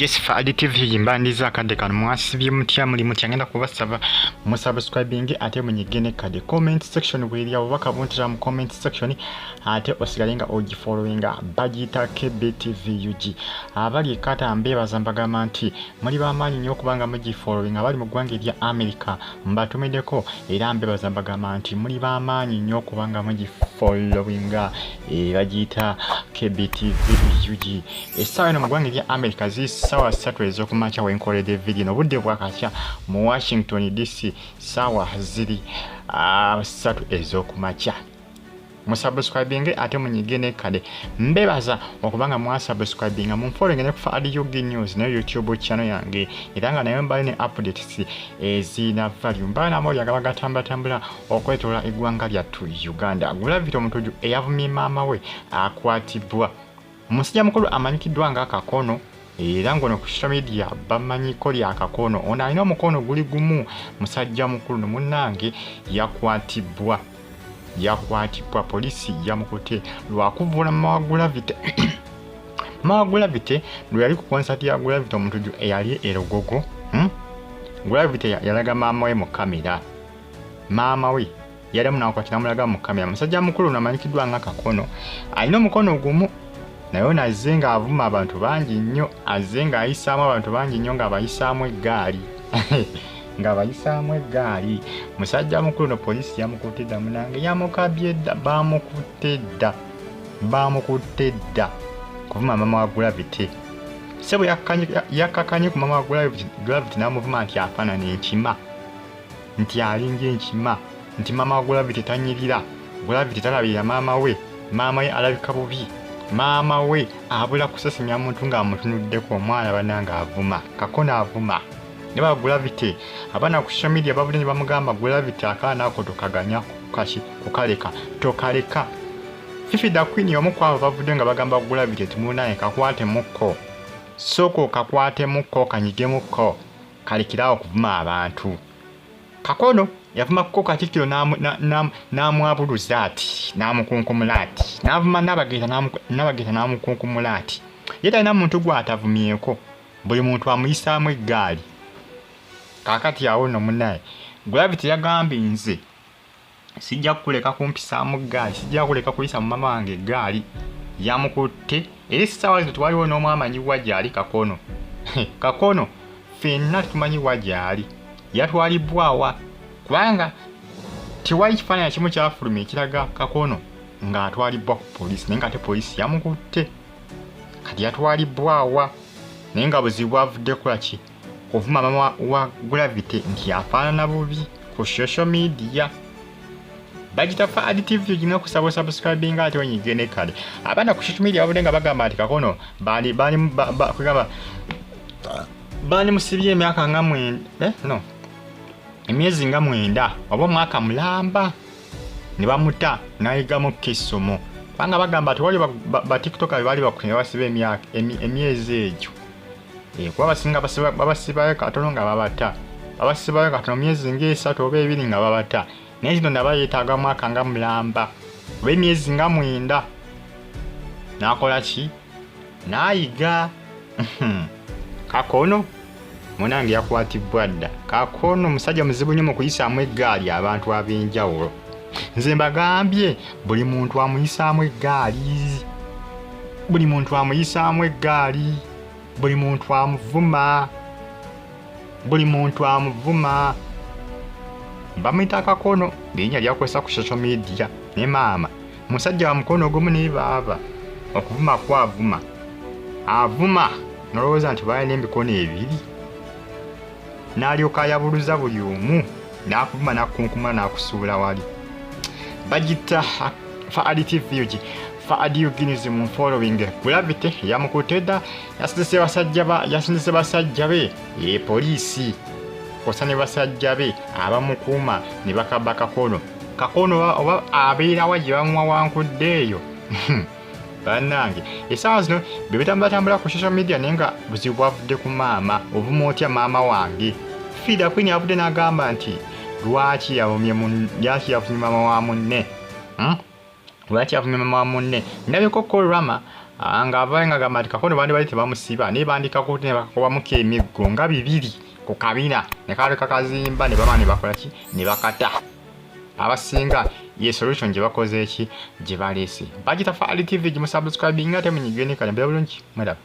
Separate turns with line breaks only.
Yes, for additive yimbandiza kade kano mwasibye mutya muli mutya ngenda kubasaba mu subscribing ate munyigene kade comment section bweri abo bakabuntira mu comment section ate osigalenga ogi followinga bagita KBTVUG abali kata mbe bazambaga nti muri bamanyi nyo kubanga mugi following abali mu gwanga lya America mbatumedeko era mbe bazambaga nti muri bamanyi nyo kubanga mugi followinga bagita KBTVUG esawa no mu gwanga lya America sawa satu ezokumacha wenkolede video no budde bwakatya mu Washington DC sawa ziri satu ezokumacha musubscribing ate munyigene kade mbebaza okubanga mwasubscribing mumfollowing ne kufa ADUG news na YouTube channel yange iranga nayo mbali ne updates ezina value mbana mo yagaba gatambula okwetola igwanga lya tu Uganda gula vito Omutuju eyavumye maama we Akwatiddwa musijja mukulu amanyikiddwa nga Akakono era ngono ku social media bamanyi ko lya Akakono ona alina omukono guli gumu musajja mukulu no munnange yakwatibwa polisi yamukute lwakuvula Mawagulavite Mawagulavite lwe yali ku concert ya Gulavite Omutuju eyali erogogo Gulavite yalaga maama we mu kamera maama we yali munakwatira mulaga mu kamera musajja mukulu namanyikiddwa nga Akakono alina omukono gumu nayo nazenga avuma abantu bangi nnyo azenga ayisaamu abantu bangi nnyo nga bayisaamu eggaali musajja mukulu no polisi yamukutedda munange yamukabyedda bamukutedda kuvuma mama wa Gulavite sebo yakakanye ku mama wa Gulavite namuvuma nti afaanana enkima nti alinga enkima nti mama wa Gulavite tanyirira Gulavite talabira maama we alabika bubi maama we abula kusasinya muntu nga amutunuddeko omwana bananga avuma Kakono avuma ne ba Gulavite abana ku social media babule bamugamba Gulavite akaana ako tokaganya kukaleka tokaleka Fifi da Queen yomukwabo bavudde nga bagamba Gulavite timunaye kakwate mukko soko kakwate mukko kanyige mukko kalikirawo kuvuma abantu Kakono yavuma ko katikiro namwabuluza ati namukunkumulati navuma nabageta namukunkumulati yeta na muntu gwatavumyeko buli muntu amuyisaamu eggaali kakati yawo no munaye Gulavite yagambye nze sijja kuleka kumpisaamu eggaali sijja kuleka kuyisa mu mama wange eggaali yamukutte era essaawa zino twaliwo n'omwamanyi wajali Kakono Kakono fenna tumanyi wajali yatwalibwawa kubanga tiwali kifaananyi kimu kyafulumya ekiraga Kakono nga atwalibwa ku polisi naye nga ate polisi yamukutte kati yatwalibwawa naye nga buzibu bwavudde kulaki kuvuma mama wa Gulavite nti yafaanana bubi ku social media bagita fa additive gina kusaba subscribing ate onyigene kale abana ku social media babudde nga bagamba nti Kakono bali musibye emyaka nga emyezi nga 9 oba mwaka mulamba ne bamuta nayigamu kisomo banga bagamba ati wali ba TikTok bali bakunya basibe emyaka emyezi egyo kuba basinga babasibayo katono nga babasibayo katono myezi nga 3 oba 2 nga babata naye kino nabayetaaga mwaka nga mulamba oba emyezi nga 9 nakola ki nayiga Kakono munange yakwatibwa dda Kakono musajja muzibu nnyo mu kuyisaamu eggaali abantu ab'enjawulo nze mbagambye buli muntu amuyisaamu eggaali buli muntu amuvuma bamuyita Kakono linnya lyakozesa ku social media ne maama musajja wa mukono ogumu naye baava okuvuma avuma nolowooza nti balina emikono ebiri n'alyoka ayabuluza buli omu n'akuvuma n'akunkuma n'akusuula wali bagita fa additive fa ADUG news mu following Gulavite yamukutedda yasindise basajja be polisi kosane basajja be abamukuuma ne bakaba Kakono oba abeera waje bamwawankuddeeyo bannange essaawa zino bebetambulatambula ku social media naye nga buzibu bwavudde ku maama ovuma otya maama wange Fida Queen yavudde n'agamba nti lwaki yavumye maama wa munne lwaki yavumye maama wa munne ndabeko Rama nga avanga gamatika kono bandi bali tebamusiba ne bandika kuti ne bakakubamuko emiggo nga 2 ku kabina ne kaleka kazimba ne bamani bakola ki ne bakata abasinga ye solution gye bakoze ki gye balese bagita Faali TV gimusubscribing ate munyigene kale mbya bulungi mwera